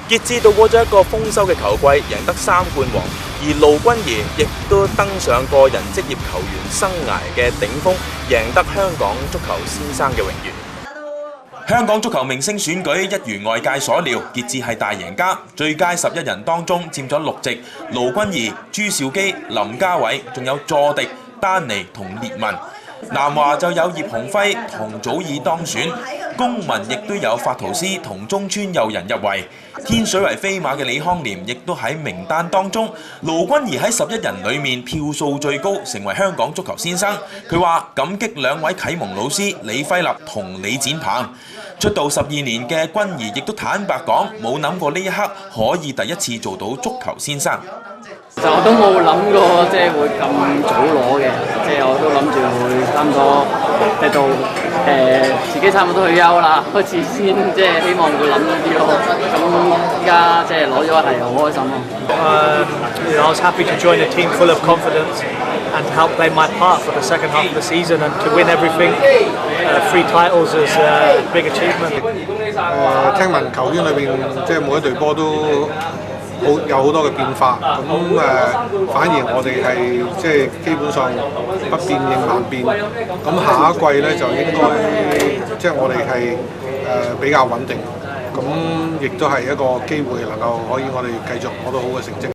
傑志度過咗一個豐收嘅球季，贏得3冠王，而盧君儀亦都登上個人職業球員生涯嘅頂峰，贏得香港足球先生嘅榮譽。香港足球明星選舉一如外界所料，傑志係大贏家，最佳11人當中佔咗6席，盧君儀、朱兆基、林家偉，仲有佐迪、丹尼同列文。南華就有葉鴻輝同祖爾當選，公民亦都有法圖斯同中村佑人入圍，天水圍飛馬嘅李康廉亦都喺名單當中。盧君儀喺11人裏面票數最高，成為香港足球先生。佢話感激2位啟蒙老師李輝立同李展鵬。出道12年嘅君儀亦都坦白講，冇諗過呢一刻可以第一次做到足球先生。其實我都冇諗過會咁早攞嘅，我都諗住會差唔多喺度自己差唔多退休啦，開始先希望會諗呢啲咯。咁依家攞咗係好開心咯。I was happy to join a team full of confidence and to help play my part for the second half of the season and to win everything. 3 titles is a big achievement. 聽聞球圈裏邊每一隊波都有好多嘅變化，咁反而我哋係基本上不變應萬變。咁下一季咧就應該我哋係比較穩定，咁亦都係一個機會能夠可以我哋繼續攞到好嘅成績。